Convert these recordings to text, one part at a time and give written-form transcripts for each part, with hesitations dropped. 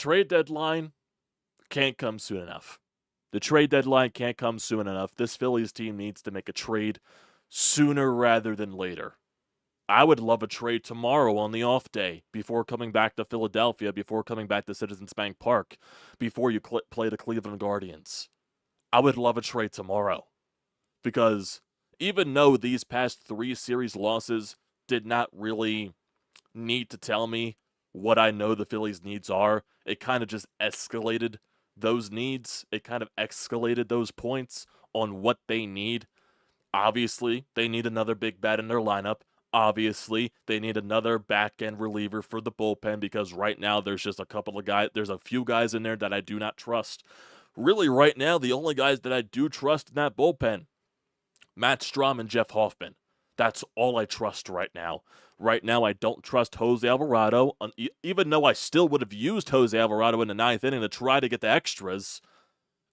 trade deadline can't come soon enough. The trade deadline can't come soon enough. This Phillies team needs to make a trade sooner rather than later. I would love a trade tomorrow on the off day before coming back to Philadelphia, before coming back to Citizens Bank Park, before you play the Cleveland Guardians. I would love a trade tomorrow because even though these past 3 series losses did not really need to tell me what I know the Phillies' needs are, it kind of just escalated those needs. It kind of escalated those points on what they need. Obviously, they need another big bat in their lineup. Obviously, they need another back-end reliever for the bullpen because right now there's just there's a few guys in there that I do not trust. Really, right now, the only guys that I do trust in that bullpen, Matt Strom and Jeff Hoffman. That's all I trust right now. Right now, I don't trust Jose Alvarado, even though I still would have used Jose Alvarado in the 9th inning to try to get the extras.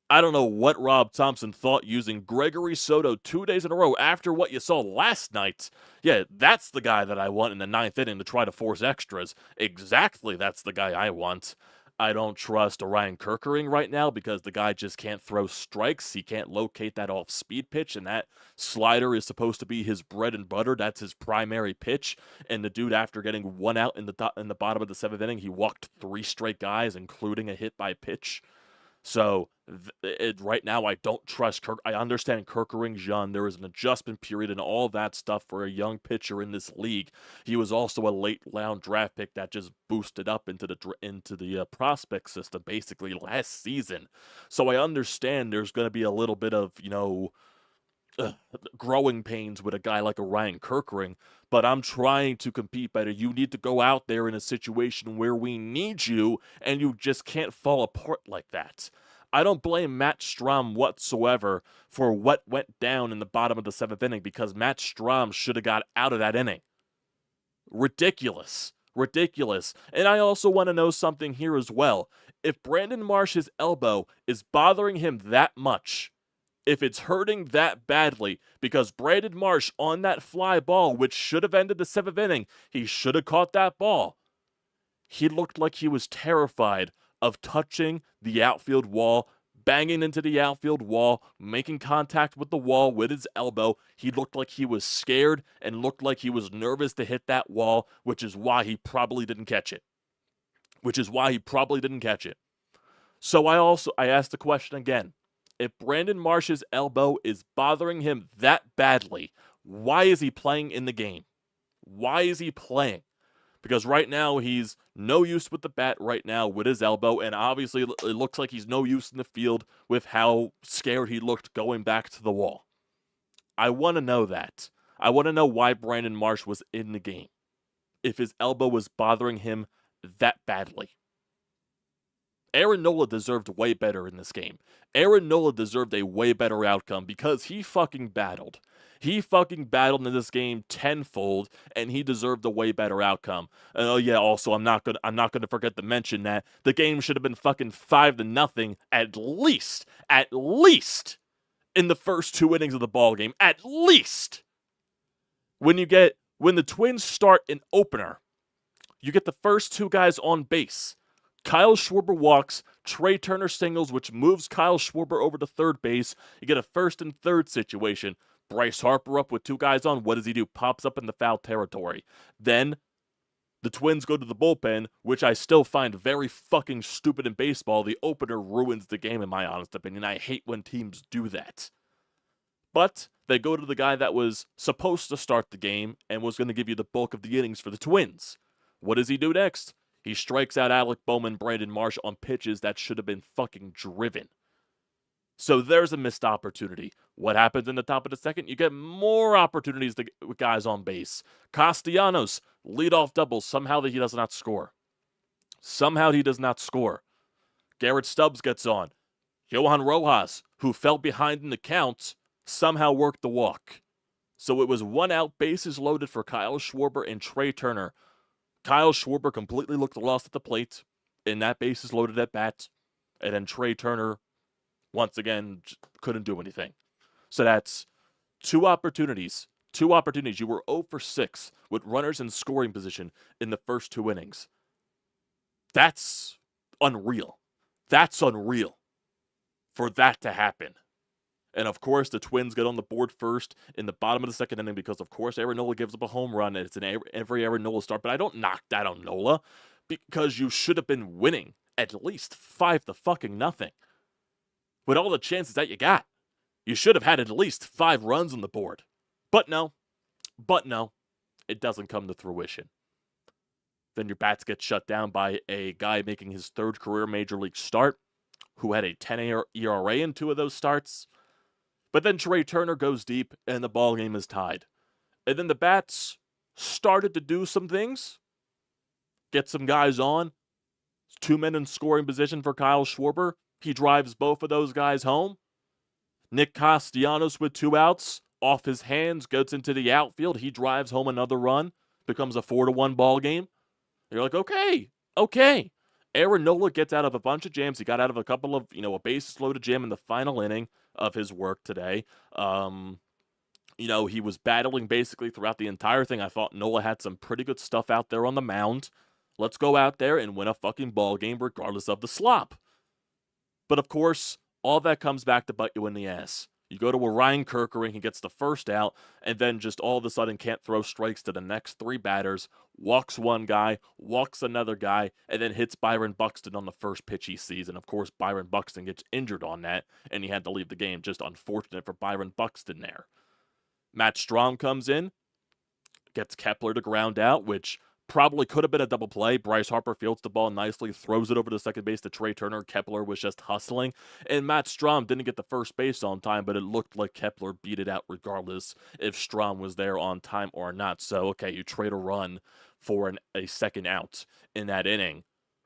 I don't know what Rob Thompson thought using Gregory Soto 2 days in a row after what you saw last night. Yeah, that's the guy that I want in the 9th inning to try to force extras. Exactly, that's the guy I want. I don't trust Orion Kerkering right now because the guy just can't throw strikes. He can't locate that off-speed pitch, and that slider is supposed to be his bread and butter. That's his primary pitch. And the dude, after getting one out in the bottom of the 7th inning, he walked 3 straight guys, including a hit by pitch. So right now, I don't trust Kirk. I understand Kerkering's young. There is an adjustment period and all that stuff for a young pitcher in this league. He was also a late round draft pick that just boosted up into the prospect system basically last season. So I understand there's going to be a little bit of growing pains with a guy like Orion Kerkering, but I'm trying to compete better. You need to go out there in a situation where we need you, and you just can't fall apart like that. I don't blame Matt Strom whatsoever for what went down in the bottom of the 7th inning because Matt Strom should have got out of that inning. Ridiculous. Ridiculous. And I also want to know something here as well. If Brandon Marsh's elbow is bothering him that much, if it's hurting that badly, because Brandon Marsh on that fly ball, which should have ended the 7th inning, he should have caught that ball. He looked like he was terrified of touching the outfield wall, banging into the outfield wall, making contact with the wall with his elbow. He looked like he was scared and looked like he was nervous to hit that wall, which is why he probably didn't catch it. So I asked the question again. If Brandon Marsh's elbow is bothering him that badly, why is he playing in the game? Why is he playing? Because right now, he's no use with the bat right now with his elbow, and obviously it looks like he's no use in the field with how scared he looked going back to the wall. I want to know that. I want to know why Brandon Marsh was in the game, if his elbow was bothering him that badly. Aaron Nola deserved way better in this game. Aaron Nola deserved a way better outcome because he fucking battled. He fucking battled in this game tenfold, and he deserved a way better outcome. And oh yeah, also I'm not gonna forget to mention that the game should have been fucking 5-0 at least in the first 2 innings of the ball game. At least when the Twins start an opener, you get the first 2 guys on base. Kyle Schwarber walks, Trey Turner singles, which moves Kyle Schwarber over to third base. You get a 1st and 3rd situation. Bryce Harper up with 2 guys on. What does he do? Pops up in the foul territory. Then the Twins go to the bullpen, which I still find very fucking stupid in baseball. The opener ruins the game, in my honest opinion. I hate when teams do that. But they go to the guy that was supposed to start the game and was going to give you the bulk of the innings for the Twins. What does he do next? He strikes out Alec Bowman, Brandon Marsh on pitches that should have been fucking driven. So there's a missed opportunity. What happens in the top of the 2nd? You get more opportunities with guys on base. Castellanos, leadoff double. Somehow he does not score. Garrett Stubbs gets on. Johan Rojas, who fell behind in the count, somehow worked the walk. So it was 1 out, bases loaded for Kyle Schwarber and Trey Turner. Kyle Schwarber completely looked lost at the plate in that bases loaded at bat. And then Trey Turner, once again, couldn't do anything. So that's 2 opportunities. You were 0 for 6 with runners in scoring position in the first 2 innings. That's unreal. That's unreal for that to happen. And of course, the Twins get on the board first in the bottom of the second inning because, of course, Aaron Nola gives up a home run, and it's an every Aaron Nola start. But I don't knock that on Nola because you should have been winning at least 5-0 with all the chances that you got. You should have had at least 5 runs on the board. But no, it doesn't come to fruition. Then your bats get shut down by a guy making his 3rd career major league start, who had a 10 ERA in 2 of those starts. But then Trea Turner goes deep, and the ball game is tied. And then the bats started to do some things. Get some guys on. 2 men in scoring position for Kyle Schwarber. He drives both of those guys home. Nick Castellanos with 2 outs. Off his hands, goes into the outfield. He drives home another run. Becomes a 4-1 ball game. You're like, okay. Aaron Nola gets out of a bunch of jams. He got out of a couple of, a bases-loaded jam in the final inning of his work today. He was battling basically throughout the entire thing. I thought Nola had some pretty good stuff out there on the mound. Let's go out there and win a fucking ball game regardless of the slop. But of course, all that comes back to bite you in the ass. You go to a Ryan Kerkering, he gets the first out, and then just all of a sudden can't throw strikes to the next 3 batters, walks one guy, walks another guy, and then hits Byron Buxton on the first pitch he sees. And of course, Byron Buxton gets injured on that, and he had to leave the game. Just unfortunate for Byron Buxton there. Matt Strahm comes in, gets Kepler to ground out, which probably could have been a double play. Bryce Harper fields the ball nicely, throws it over to second base to Trea Turner. Kepler was just hustling. And Matt Strahm didn't get the first base on time, but it looked like Kepler beat it out regardless if Strahm was there on time or not. So, okay, you trade a run for a second out in that inning.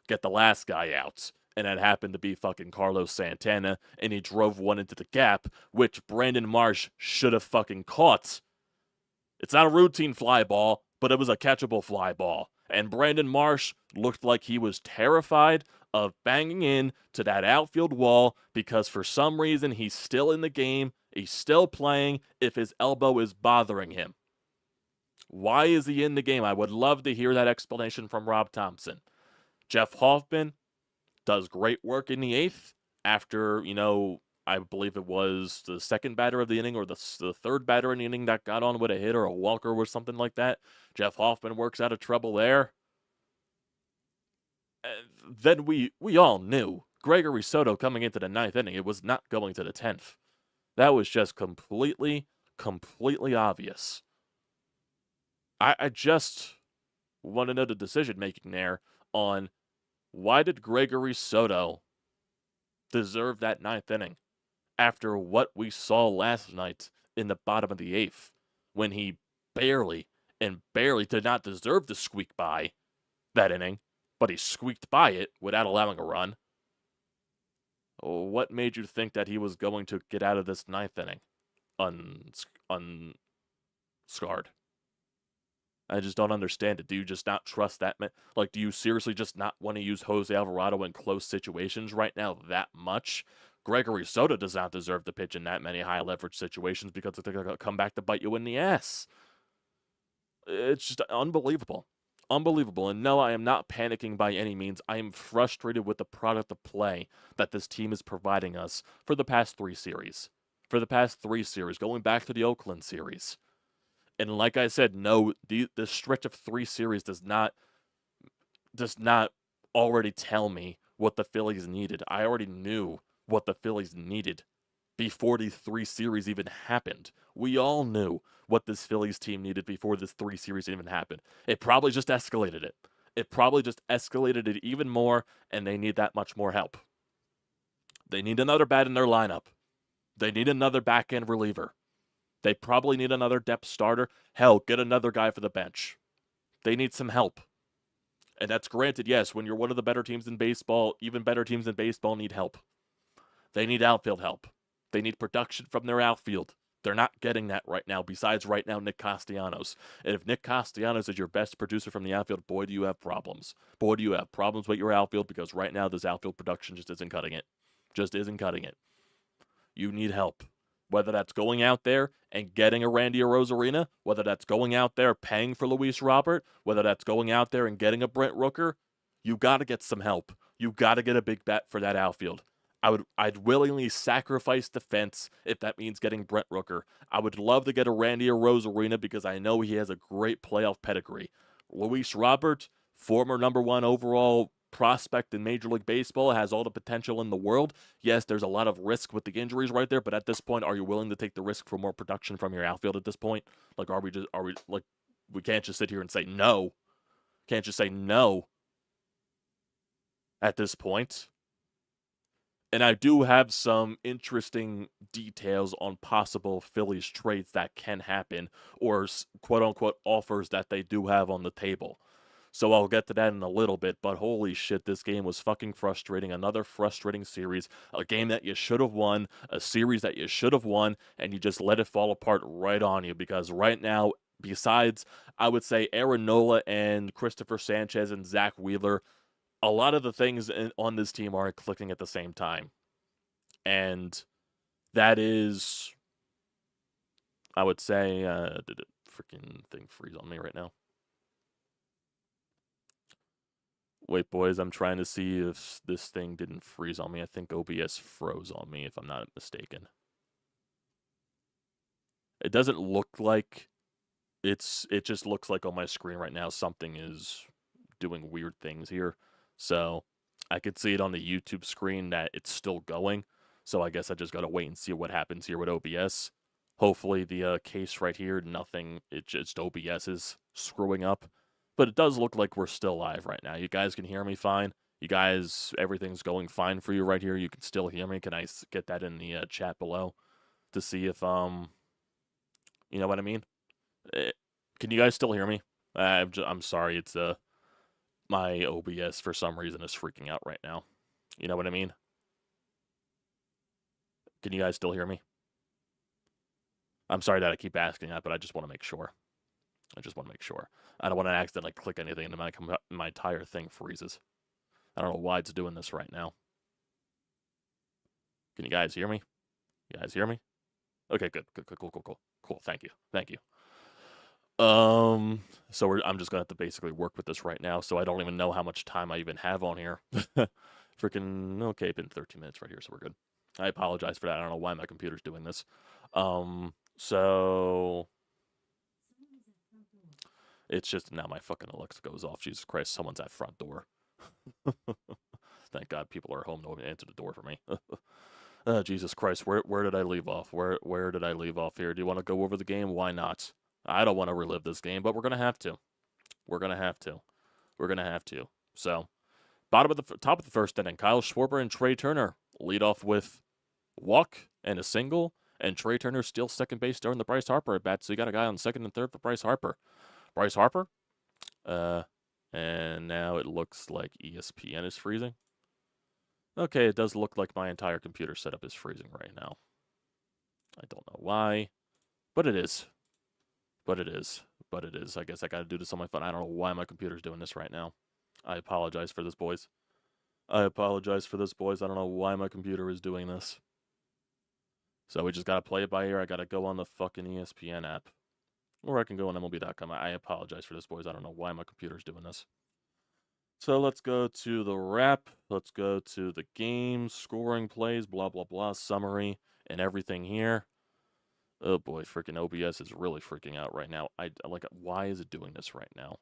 Get the last guy out. And that happened to be fucking Carlos Santana. And he drove one into the gap, which Brandon Marsh should have fucking caught. It's not a routine fly ball, but it was a catchable fly ball. And Brandon Marsh looked like he was terrified of banging in to that outfield wall because for some reason he's still in the game, he's still playing if his elbow is bothering him. Why is he in the game? I would love to hear that explanation from Rob Thompson. Jeff Hoffman does great work in the 8th after, I believe it was the second batter of the inning or the 3rd batter in the inning that got on with a hit or a walker or something like that. Jeff Hoffman works out of trouble there. Then we all knew Gregory Soto coming into the 9th inning, it was not going to the 10th. That was just completely obvious. I just want to know the decision-making there on why did Gregory Soto deserve that 9th inning? After what we saw last night in the bottom of the 8th, when he barely did not deserve to squeak by that inning, but he squeaked by it without allowing a run. What made you think that he was going to get out of this 9th inning unscarred? I just don't understand it. Do you just not trust that man? Like, do you seriously just not want to use Jose Alvarado in close situations right now that much? Gregory Soto does not deserve to pitch in that many high-leverage situations because they're going to come back to bite you in the ass. It's just unbelievable. Unbelievable. And no, I am not panicking by any means. I am frustrated with the product of play that this team is providing us for the past 3 series. Going back to the Oakland series. And like I said, no, the stretch of 3 series does not already tell me what the Phillies needed. I already knew what the Phillies needed before these 3 series even happened. We all knew what this Phillies team needed before this 3 series even happened. It probably just escalated it. It probably just escalated it even more, and they need that much more help. They need another bat in their lineup. They need another back-end reliever. They probably need another depth starter. Hell, get another guy for the bench. They need some help. And that's granted, yes, when you're one of the better teams in baseball, even better teams in baseball need help. They need outfield help. They need production from their outfield. They're not getting that right now, besides right now Nick Castellanos. And if Nick Castellanos is your best producer from the outfield, boy, do you have problems. Boy, do you have problems with your outfield, because right now this outfield production just isn't cutting it. Just isn't cutting it. You need help. Whether that's going out there and getting a Randy Arozarena, whether that's going out there paying for Luis Robert, whether that's going out there and getting a Brent Rooker, you got to get some help. You got to get a big bat for that outfield. I'd willingly sacrifice the fence if that means getting Brent Rooker. I would love to get a Randy Arozarena because I know he has a great playoff pedigree. Luis Robert, former #1 overall prospect in Major League Baseball, has all the potential in the world. Yes, there's a lot of risk with the injuries right there, but at this point, are you willing to take the risk for more production from your outfield at this point? Like, we can't just sit here and say no. Can't just say no at this point. And I do have some interesting details on possible Phillies trades that can happen, or quote-unquote offers that they do have on the table. So I'll get to that in a little bit, but holy shit, this game was fucking frustrating. Another frustrating series, a game that you should have won, a series that you should have won, and you just let it fall apart right on you, because right now, besides, I would say, Aaron Nola and Christopher Sanchez and Zack Wheeler, a lot of the things on this team aren't clicking at the same time. And that is, I would say, did it freaking thing freeze on me right now? Wait, boys, I'm trying to see if this thing didn't freeze on me. I think OBS froze on me, if I'm not mistaken. It doesn't look like it just looks like on my screen right now something is doing weird things here. So I could see it on the YouTube screen that it's still going. So I guess I just got to wait and see what happens here with OBS. Hopefully the case right here, nothing, it just OBS is screwing up. But it does look like we're still live right now. You guys can hear me fine. You guys, everything's going fine for you right here. You can still hear me. Can I get that in the chat below to see if, you know what I mean? Can you guys still hear me? I'm sorry. It's my OBS for some reason is freaking out right now. You know what I mean? Can you guys still hear me? I'm sorry that I keep asking that, but I just want to make sure. I don't want to accidentally click anything and my entire thing freezes. I don't know why it's doing this right now. Can you guys hear me? You guys hear me? Okay, good. Cool. Thank you. So I'm just gonna have to basically work with this right now. So I don't even know how much time I even have on here. Freaking okay, been 13 minutes right here, so we're good. I apologize for that. I don't know why my computer's doing this. So it's just now my fucking Alexa goes off. Jesus Christ, someone's at front door. Thank God people are home to answer the door for me. Oh, Jesus Christ, where did I leave off? Where did I leave off here? Do you want to go over the game? Why not? I don't want to relive this game, but we're gonna have to. We're gonna have to. So, top of the first inning, Kyle Schwarber and Trey Turner lead off with walk and a single, and Trey Turner steals second base during the Bryce Harper at bat. So you got a guy on second and third for Bryce Harper. And now it looks like ESPN is freezing. Okay, it does look like my entire computer setup is freezing right now. I don't know why, but it is. I guess I gotta do this on my phone. I don't know why my computer's doing this right now. I apologize for this, boys. I don't know why my computer is doing this. So we just gotta play it by ear. I gotta go on the fucking ESPN app. Or I can go on MLB.com. I apologize for this, boys. I don't know why my computer's doing this. So let's go to the wrap. Let's go to the game, scoring plays, blah, blah, blah, summary, and everything here. Oh boy, freaking OBS is really freaking out right now. Why is it doing this right now?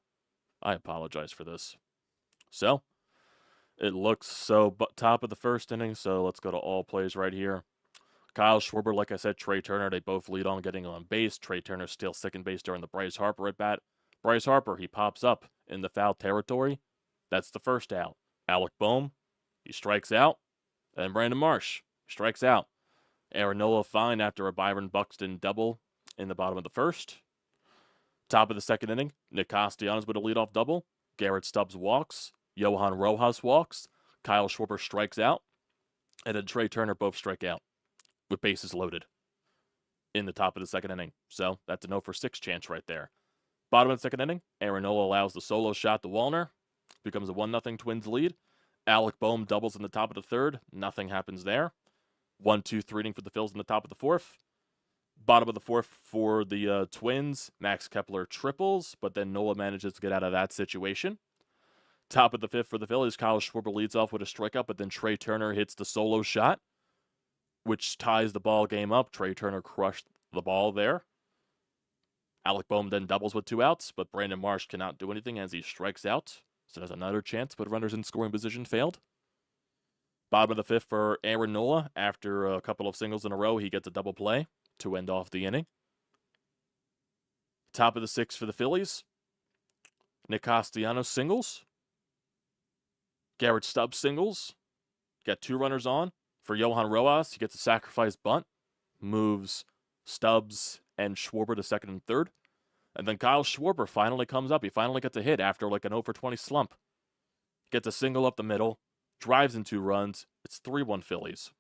I apologize for this. So, it looks so top of the first inning, so let's go to all plays right here. Kyle Schwarber, like I said, Trey Turner, they both lead on getting on base. Trey Turner steals second base during the Bryce Harper at bat. Bryce Harper, he pops up in the foul territory. That's the first out. Alec Boehm, he strikes out. And Brandon Marsh strikes out. Aaron Nola fine after a Byron Buxton double in the bottom of the first. Top of the second inning, Nick Castellanos with a leadoff double. Garrett Stubbs walks. Johan Rojas walks. Kyle Schwarber strikes out. And then Trey Turner both strike out with bases loaded in the top of the second inning. So that's a 0-for-6 chance right there. Bottom of the second inning, Aaron Nola allows the solo shot to Wallner. Becomes a 1-0 Twins lead. Alec Boehm doubles in the top of the third. Nothing happens there. 1-2-3 inning for the Phils in the top of the fourth. Bottom of the fourth for the Twins. Max Kepler triples, but then Nola manages to get out of that situation. Top of the 5th for the Phillies, Kyle Schwarber leads off with a strikeout, but then Trey Turner hits the solo shot, which ties the ball game up. Trey Turner crushed the ball there. Alec Boehm then doubles with 2 outs, but Brandon Marsh cannot do anything as he strikes out. So there's another chance, but runners in scoring position failed. Bottom of the 5th for Aaron Nola. After a couple of singles in a row, he gets a double play to end off the inning. Top of the 6th for the Phillies, Nick Castellanos singles. Garrett Stubbs singles. Got 2 runners on. For Johan Rojas, he gets a sacrifice bunt. Moves Stubbs and Schwarber to second and third. And then Kyle Schwarber finally comes up. He finally gets a hit after like an 0 for 20 slump. Gets a single up the middle. Drives in 2 runs. It's 3-1 Phillies.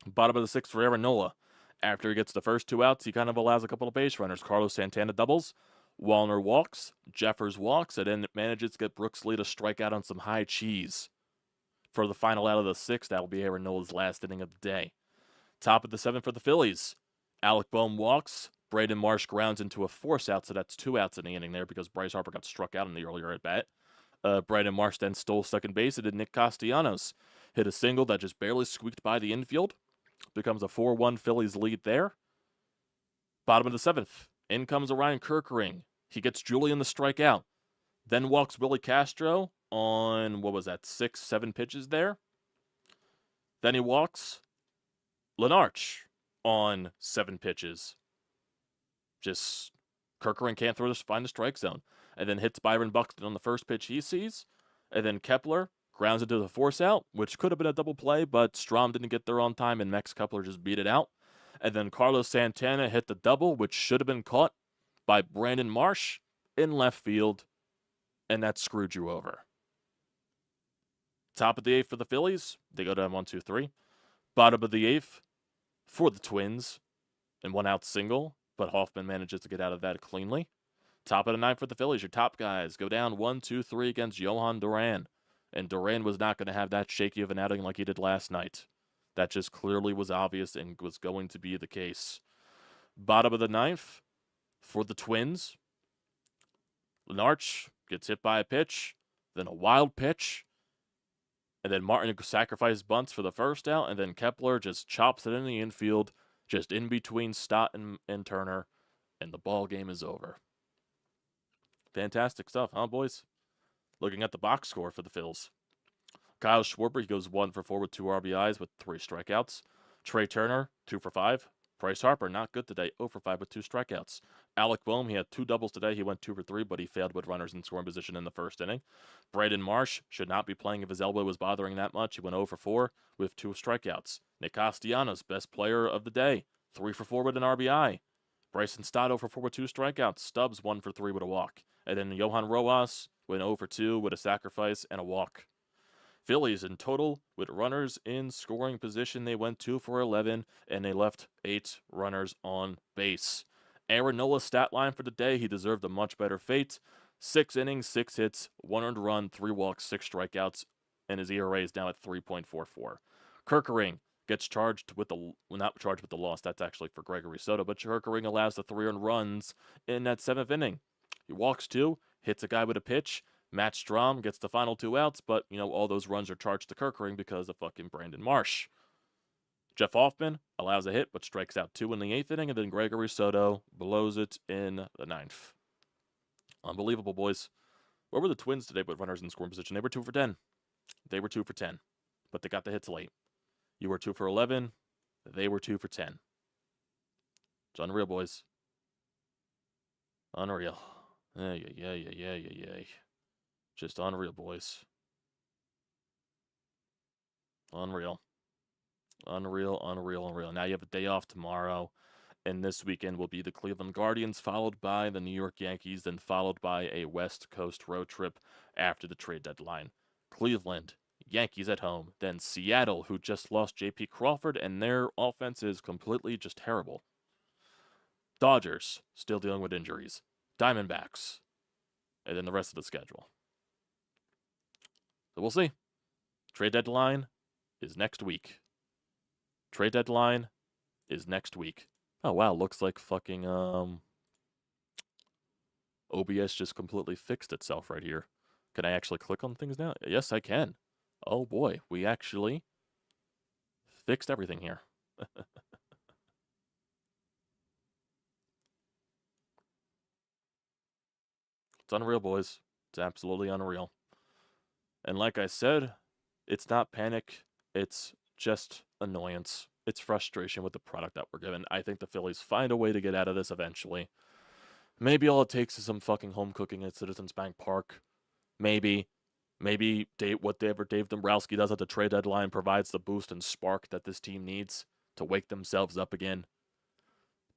Bottom of the 6th for Aaron Nola. After he gets the first 2 outs, he kind of allows a couple of base runners. Carlos Santana doubles. Wallner walks. Jeffers walks. And then manages to get Brooks Lee to strike out on some high cheese. For the final out of the 6th, that'll be Aaron Nola's last inning of the day. Top of the 7th for the Phillies. Alec Boehm walks. Brandon Marsh grounds into a force out, so that's 2 outs in the inning there because Bryce Harper got struck out in the earlier at bat. Brandon Marsh then stole second base, and then Nick Castellanos hit a single that just barely squeaked by the infield. Becomes a 4-1 Phillies lead there. Bottom of the 7th. In comes Orion Kerkering. He gets Julian the strikeout. Then walks Willie Castro on, 6, 7 pitches there. Then he walks Lenarch on 7 pitches. Just Kerkering can't find the strike zone. And then hits Byron Buxton on the first pitch he sees. And then Kepler grounds into the force out, which could have been a double play, but Strom didn't get there on time, and Max Kepler just beat it out. And then Carlos Santana hit the double, which should have been caught by Brandon Marsh in left field, and that screwed you over. Top of the 8th for the Phillies. They go down 1-2-3. Bottom of the 8th for the Twins, and 1 out single, but Hoffman manages to get out of that cleanly. Top of the 9th for the Phillies. Your top guys go down 1-2-3 against Johan Duran. And Duran was not going to have that shaky of an outing like he did last night. That just clearly was obvious and was going to be the case. Bottom of the 9th for the Twins. Lenarch gets hit by a pitch, then a wild pitch, and then Martin sacrifices bunts for the first out, and then Kepler just chops it in the infield, just in between Stott and Turner, and the ball game is over. Fantastic stuff, huh, boys? Looking at the box score for the Phils. Kyle Schwarber, he goes 1 for 4 with 2 RBIs with 3 strikeouts. Trey Turner, 2 for 5. Bryce Harper, not good today, 0 for 5 with 2 strikeouts. Alec Boehm, he had 2 doubles today. He went 2 for 3, but he failed with runners in scoring position in the first inning. Brandon Marsh should not be playing if his elbow was bothering that much. He went 0 for 4 with 2 strikeouts. Nick Castellanos, best player of the day, 3 for 4 with an RBI. Bryson Stott 0 for 4 with 2 strikeouts. Stubbs 1 for 3 with a walk. And then Johan Rojas went 0 for 2 with a sacrifice and a walk. Phillies in total with runners in scoring position, they went 2 for 11, and they left 8 runners on base. Aaron Nola's stat line for the day, he deserved a much better fate. 6 innings, 6 hits, 1 earned run, 3 walks, 6 strikeouts, and his ERA is now at 3.44. Kerkering gets charged with not charged with the loss, that's actually for Gregory Soto, but Kerkering allows the 3 earned runs in that 7th inning. He walks 2, hits a guy with a pitch. Matt Strom gets the final 2 outs, but, all those runs are charged to Kerkering because of fucking Brandon Marsh. Jeff Hoffman allows a hit, but strikes out 2 in the 8th inning, and then Gregory Soto blows it in the 9th. Unbelievable, boys. Where were the Twins today with runners in scoring position? They were 2 for 10. They were 2 for 10, but they got the hits late. You were 2 for 11. They were 2 for 10. It's unreal, boys. Unreal. Yeah. Just unreal, boys. Unreal. Now you have a day off tomorrow, and this weekend will be the Cleveland Guardians, followed by the New York Yankees, then followed by a West Coast road trip after the trade deadline. Cleveland, Yankees at home, then Seattle, who just lost J.P. Crawford, and their offense is completely just terrible. Dodgers, still dealing with injuries. Diamondbacks, and then the rest of the schedule. So we'll see. Trade deadline is next week. Oh, wow. Looks like fucking, OBS just completely fixed itself right here. Can I actually click on things now? Yes, I can. Oh boy, we actually fixed everything here. It's unreal, boys. It's absolutely unreal. And like I said, it's not panic. It's just annoyance. It's frustration with the product that we're given. I think the Phillies find a way to get out of this eventually. Maybe all it takes is some fucking home cooking at Citizens Bank Park. Maybe whatever Dave Dombrowski does at the trade deadline provides the boost and spark that this team needs to wake themselves up again.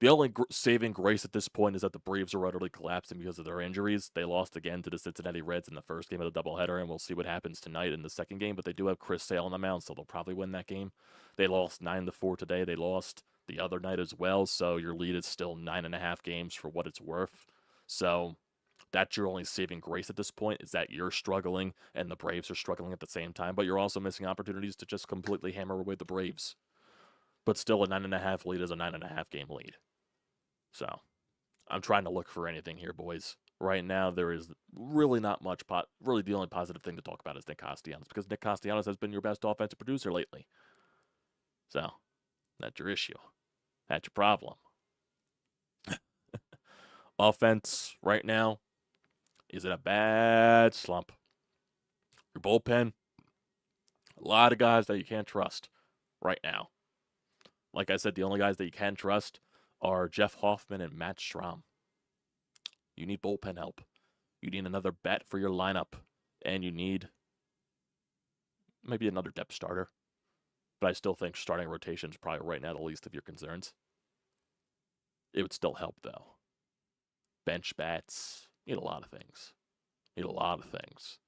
The only saving grace at this point is that the Braves are utterly collapsing because of their injuries. They lost again to the Cincinnati Reds in the first game of the doubleheader, and we'll see what happens tonight in the second game. But they do have Chris Sale on the mound, so they'll probably win that game. They lost 9-4 today. They lost the other night as well, so your lead is still 9.5 games for what it's worth. So that's your only saving grace at this point, is that you're struggling and the Braves are struggling at the same time, but you're also missing opportunities to just completely hammer away the Braves. But still, a 9.5 lead is a 9.5 game lead. So I'm trying to look for anything here, boys. Right now, there is really not much. Really, the only positive thing to talk about is Nick Castellanos, because Nick Castellanos has been your best offensive producer lately. So that's your issue. That's your problem. Offense right now is in a bad slump. Your bullpen, a lot of guys that you can't trust right now. Like I said, the only guys that you can trust are Jeff Hoffman and Matt Strahm. You need bullpen help. You need another bat for your lineup. And you need maybe another depth starter. But I still think starting rotation is probably right now the least of your concerns. It would still help, though. Bench bats. Need a lot of things. Need a lot of things.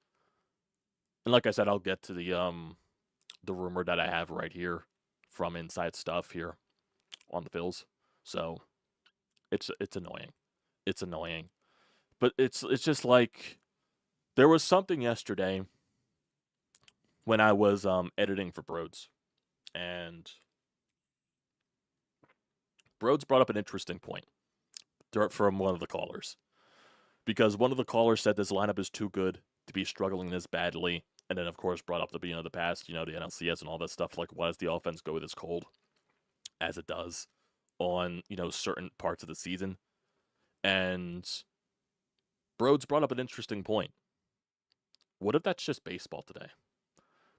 And like I said, I'll get to the rumor that I have right here from Inside Stuff here on the Phils. So it's annoying. It's annoying. But it's just like there was something yesterday when I was editing for Brodes, and Brodes brought up an interesting point from one of the callers, because one of the callers said this lineup is too good to be struggling this badly, and then of course brought up the the past, the NLCS and all that stuff. Like, why does the offense go this cold as it does on certain parts of the season? And Brodes brought up an interesting point. What if that's just baseball today?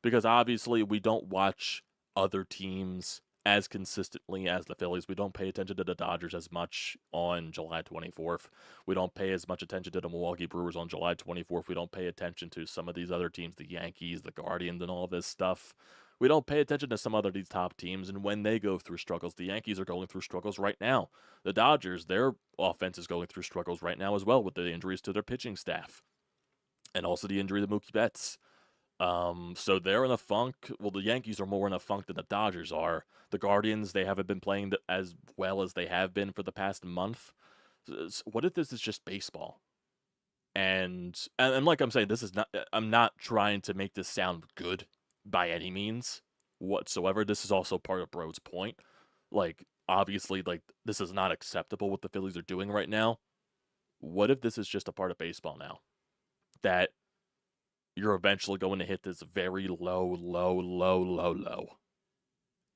Because obviously we don't watch other teams as consistently as the Phillies. We don't pay attention to the Dodgers as much on July 24th. We don't pay as much attention to the Milwaukee Brewers on July 24th. We don't pay attention to some of these other teams, the Yankees, the Guardians, and all this stuff. We don't pay attention to some other these top teams, and when they go through struggles, the Yankees are going through struggles right now. The Dodgers, their offense is going through struggles right now as well with the injuries to their pitching staff, and also the injury to Mookie Betts. So they're in a funk. Well, the Yankees are more in a funk than the Dodgers are. The Guardians, they haven't been playing as well as they have been for the past month. What if this is just baseball? And like I'm saying, I'm not trying to make this sound good by any means whatsoever. This is also part of Bro's point. Like, obviously, like, this is not acceptable what the Phillies are doing right now. What if this is just a part of baseball now? That you're eventually going to hit this very low.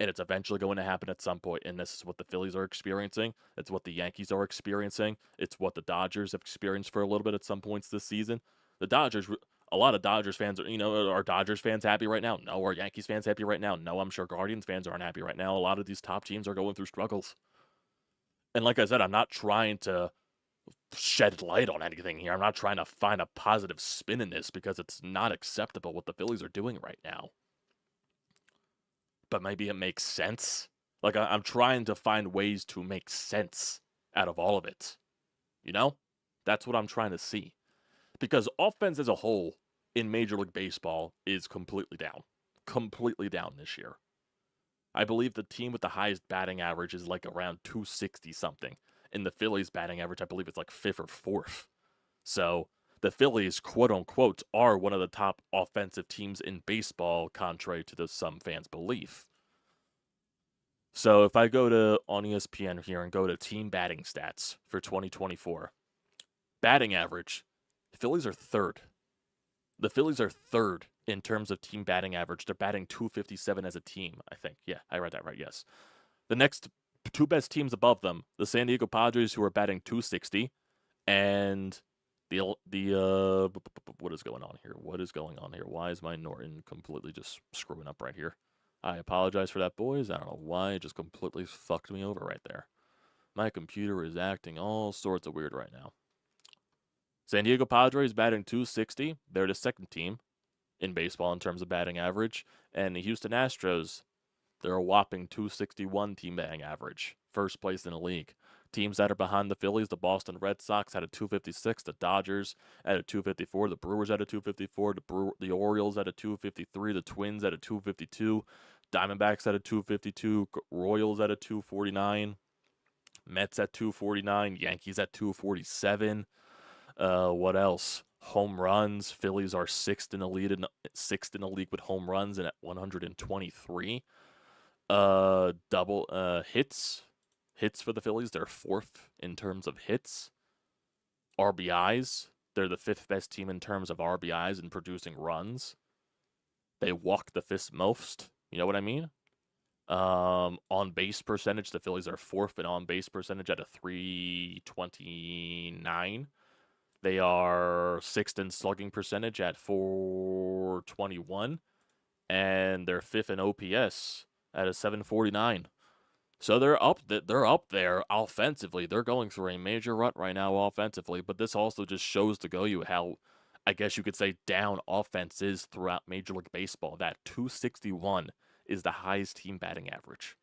And it's eventually going to happen at some point. And this is what the Phillies are experiencing. It's what the Yankees are experiencing. It's what the Dodgers have experienced for a little bit at some points this season. The Dodgers, a lot of Dodgers fans are Dodgers fans happy right now? No. Are Yankees fans happy right now? No. I'm sure Guardians fans aren't happy right now. A lot of these top teams are going through struggles. And like I said, I'm not trying to shed light on anything here. I'm not trying to find a positive spin in this, because it's not acceptable what the Phillies are doing right now. But maybe it makes sense. Like, I'm trying to find ways to make sense out of all of it. That's what I'm trying to see. Because offense as a whole in Major League Baseball is completely down. Completely down this year. I believe the team with the highest batting average is like around 260 something. And the Phillies batting average, I believe it's like 5th or 4th. So the Phillies, quote unquote, are one of the top offensive teams in baseball, contrary to some fans' belief. So if I go on ESPN here and go to team batting stats for 2024, batting average, the Phillies are 3rd. The Phillies are third in terms of team batting average. They're batting 257 as a team, I think. Yeah, I read that right, yes. The next two best teams above them, the San Diego Padres, who are batting 260, and what is going on here? What is going on here? Why is my Norton completely just screwing up right here? I apologize for that, boys. I don't know why. It just completely fucked me over right there. My computer is acting all sorts of weird right now. San Diego Padres batting 260. They're the second team in baseball in terms of batting average. And the Houston Astros, they're a whopping 261 team batting average. First place in the league. Teams that are behind the Phillies, the Boston Red Sox had a 256, the Dodgers at a 254, the Brewers at a 254, the Orioles at a 253, the Twins at a 252, Diamondbacks at a 252, Royals at a 249, Mets at 249, Yankees at 247. What else? Home runs. Phillies are sixth in the league with home runs and at 123. Hits for the Phillies. They're fourth in terms of hits. RBIs. They're the fifth best team in terms of RBIs and producing runs. They walk the fifth most. You know what I mean? On base percentage, the Phillies are fourth in on base percentage at a 329. They are sixth in slugging percentage at 421, and they're fifth in OPS at a 749. So they're up there offensively. They're going through a major rut right now offensively, but this also just shows to go you how, I guess you could say, down offense is throughout Major League Baseball. That 261 is the highest team batting average.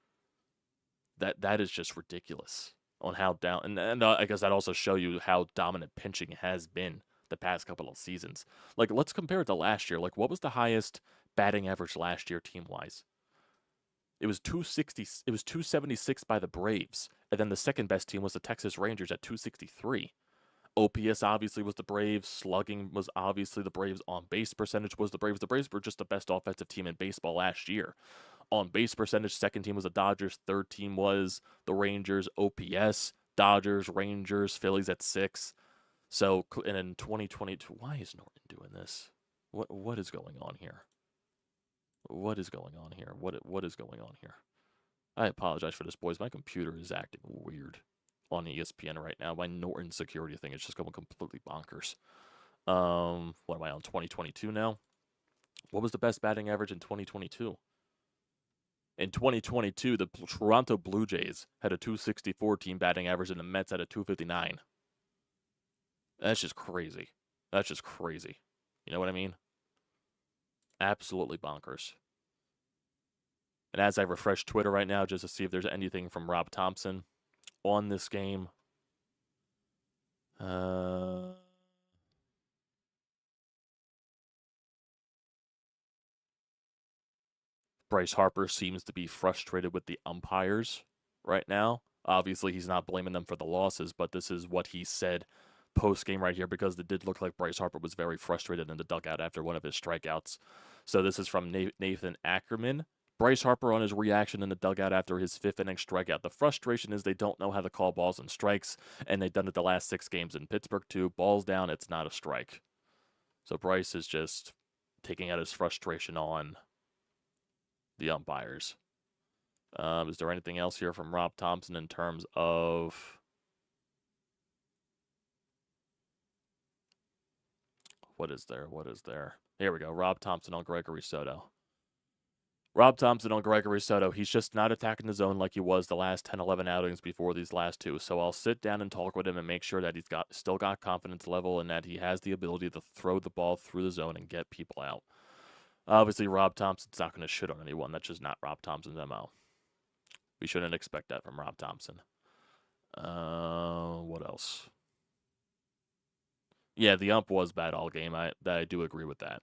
That is just ridiculous on how down, and I guess that also show you how dominant pitching has been the past couple of seasons. Like, let's compare it to last year. Like, what was the highest batting average last year team wise? It was 260. It was 276 by the Braves, and then the second best team was the Texas Rangers at 263. OPS obviously was the Braves. Slugging was obviously the Braves. On base percentage was the Braves. The Braves were just the best offensive team in baseball last year. On base percentage, second team was the Dodgers. Third team was the Rangers. OPS, Dodgers, Rangers, Phillies at 6. So, and in 2022, why is Norton doing this? What is going on here? What is going on here? What is going on here? I apologize for this, boys. My computer is acting weird on ESPN right now. My Norton security thing is just going completely bonkers. What am I on, 2022 now? What was the best batting average in 2022? In 2022, the Toronto Blue Jays had a 264 team batting average and the Mets had a 259. That's just crazy. That's just crazy. You know what I mean? Absolutely bonkers. And as I refresh Twitter right now just to see if there's anything from Rob Thompson on this game. Bryce Harper seems to be frustrated with the umpires right now. Obviously, he's not blaming them for the losses, but this is what he said post-game right here, because it did look like Bryce Harper was very frustrated in the dugout after one of his strikeouts. So this is from Nathan Ackerman. Bryce Harper on his reaction in the dugout after his fifth inning strikeout. The frustration is they don't know how to call balls and strikes, and they've done it the last 6 games in Pittsburgh too. Balls down, it's not a strike. So Bryce is just taking out his frustration on the umpires. Is there anything else here from Rob Thompson in terms of what is there? Here we go. Rob Thompson on Gregory Soto. Rob Thompson on Gregory Soto. He's just not attacking the zone like he was the last 10, 11 outings before these last 2. So I'll sit down and talk with him and make sure that he's still got confidence level and that he has the ability to throw the ball through the zone and get people out. Obviously, Rob Thompson's not going to shit on anyone. That's just not Rob Thompson's MO. We shouldn't expect that from Rob Thompson. What else? Yeah, the ump was bad all game. I do agree with that.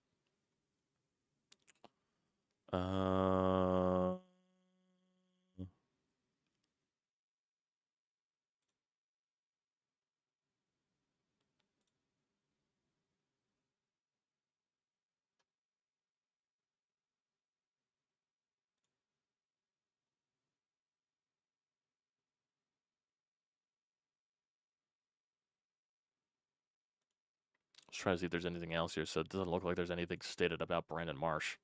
Let's try to see if there's anything else here. So it doesn't look like there's anything stated about Brandon Marsh.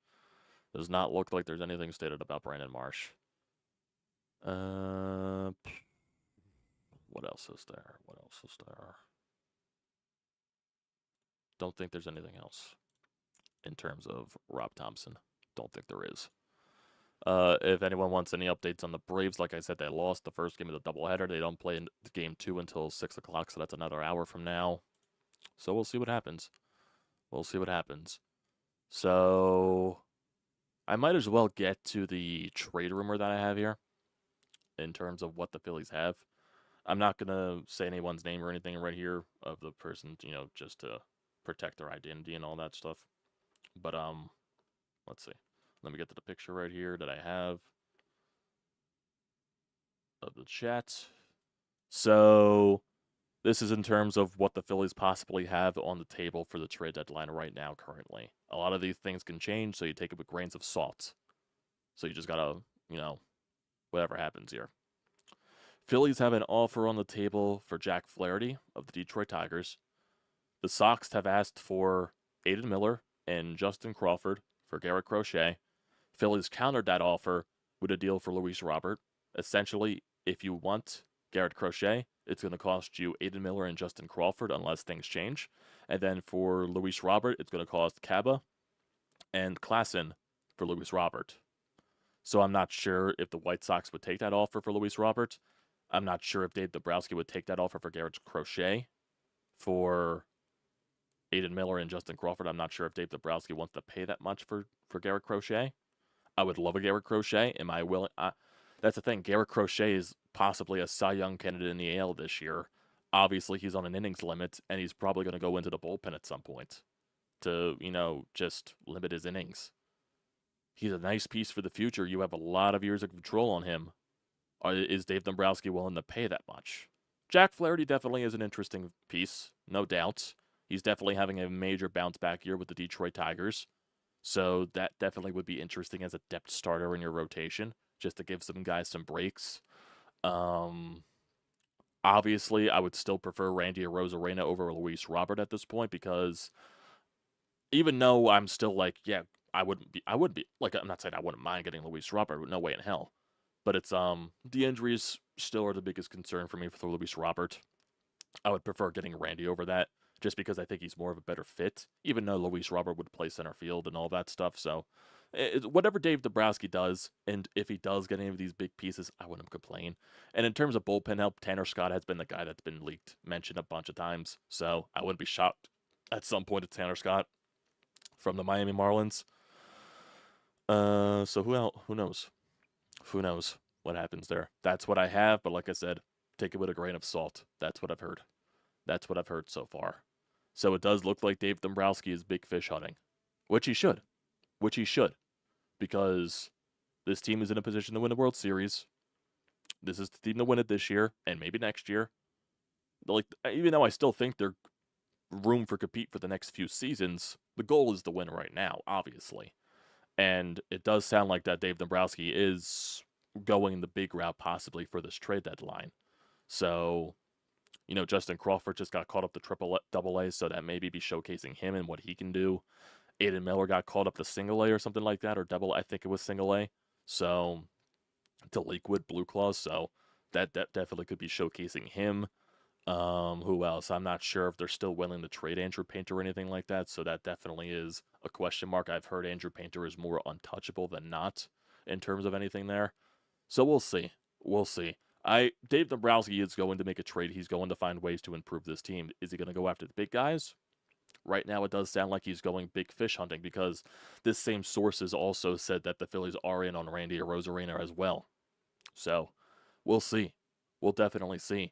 Does not look like there's anything stated about Brandon Marsh. What else is there? What else is there? Don't think there's anything else in terms of Rob Thompson. Don't think there is. If anyone wants any updates on the Braves, like I said, they lost the first game of the doubleheader. They don't play in game 2 until 6 o'clock, so that's another hour from now. So we'll see what happens. We'll see what happens. So I might as well get to the trade rumor that I have here in terms of what the Phillies have. I'm not going to say anyone's name or anything right here of the person, just to protect their identity and all that stuff. But, let's see. Let me get to the picture right here that I have of the chat. So this is in terms of what the Phillies possibly have on the table for the trade deadline right now currently. A lot of these things can change, so you take it with grains of salt. So you just got to, whatever happens here. Phillies have an offer on the table for Jack Flaherty of the Detroit Tigers. The Sox have asked for Aiden Miller and Justin Crawford for Garrett Crochet. Phillies countered that offer with a deal for Luis Robert. Essentially, if you want Garrett Crochet, it's going to cost you Aiden Miller and Justin Crawford unless things change. And then for Luis Robert, it's going to cost Caba and Klassen for Luis Robert. So I'm not sure if the White Sox would take that offer for Luis Robert. I'm not sure if Dave Dombrowski would take that offer for Garrett Crochet for Aiden Miller and Justin Crawford. I'm not sure if Dave Dombrowski wants to pay that much for Garrett Crochet. I would love a Garrett Crochet. Am I willing? That's the thing. Garrett Crochet is possibly a Cy Young candidate in the AL this year. Obviously, he's on an innings limit, and he's probably going to go into the bullpen at some point to, just limit his innings. He's a nice piece for the future. You have a lot of years of control on him. Is Dave Dombrowski willing to pay that much? Jack Flaherty definitely is an interesting piece, no doubt. He's definitely having a major bounce back year with the Detroit Tigers. So that definitely would be interesting as a depth starter in your rotation, just to give some guys some breaks. Obviously, I would still prefer Randy Arozarena over Luis Robert at this point because even though I'm still like, yeah, I wouldn't be, like, I'm not saying I wouldn't mind getting Luis Robert, no way in hell. But it's, the injuries still are the biggest concern for me for Luis Robert. I would prefer getting Randy over that, just because I think he's more of a better fit, even though Luis Robert would play center field and all that stuff. So whatever Dave Dombrowski does, and if he does get any of these big pieces, I wouldn't complain. And in terms of bullpen help, Tanner Scott has been the guy that's been mentioned a bunch of times. So I wouldn't be shocked at some point it's Tanner Scott from the Miami Marlins. So who knows? Who knows what happens there? That's what I have, but like I said, take it with a grain of salt. That's what I've heard. That's what I've heard so far. So it does look like Dave Dombrowski is big fish hunting, which he should. Because this team is in a position to win the World Series. This is the team to win it this year and maybe next year. Like, even though I still think they're room for compete for the next few seasons, the goal is to win right now, obviously. And it does sound like that Dave Dombrowski is going the big route possibly for this trade deadline. So, Justin Crawford just got caught up to double A, so that maybe be showcasing him and what he can do. Aiden Miller got called up to single A or something like that, or double, I think it was single A. So, to Lakewood Blue Claws, so that definitely could be showcasing him. Who else? I'm not sure if they're still willing to trade Andrew Painter or anything like that, so that definitely is a question mark. I've heard Andrew Painter is more untouchable than not in terms of anything there. So we'll see. Dave Dombrowski is going to make a trade. He's going to find ways to improve this team. Is he going to go after the big guys? Right now, it does sound like he's going big fish hunting because this same sources also said that the Phillies are in on Randy Arozarena as well. So we'll see. We'll definitely see.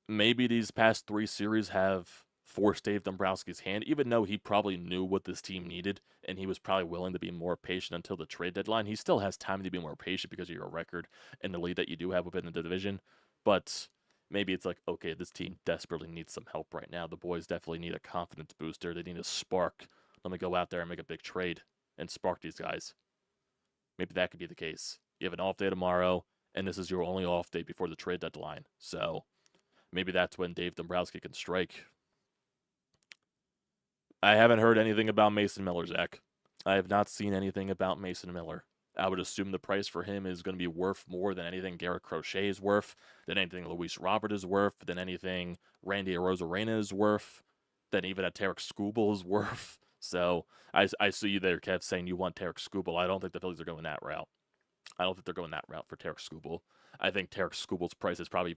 Maybe these past 3 series have forced Dave Dombrowski's hand, even though he probably knew what this team needed and he was probably willing to be more patient until the trade deadline. He still has time to be more patient because of your record and the lead that you do have within the division. But maybe it's like, okay, this team desperately needs some help right now. The boys definitely need a confidence booster. They need a spark. Let me go out there and make a big trade and spark these guys. Maybe that could be the case. You have an off day tomorrow, and this is your only off day before the trade deadline. So maybe that's when Dave Dombrowski can strike. I haven't heard anything about Mason Miller, Zach. I have not seen anything about Mason Miller. I would assume the price for him is going to be worth more than anything Garrett Crochet is worth, than anything Luis Robert is worth, than anything Randy Arozarena is worth, than even a Tarek Skubal is worth. So I see you there, Kev, saying you want Tarek Skubal. I don't think the Phillies are going that route. I don't think they're going that route for Tarek Skubal. I think Tarek Skubal's price is probably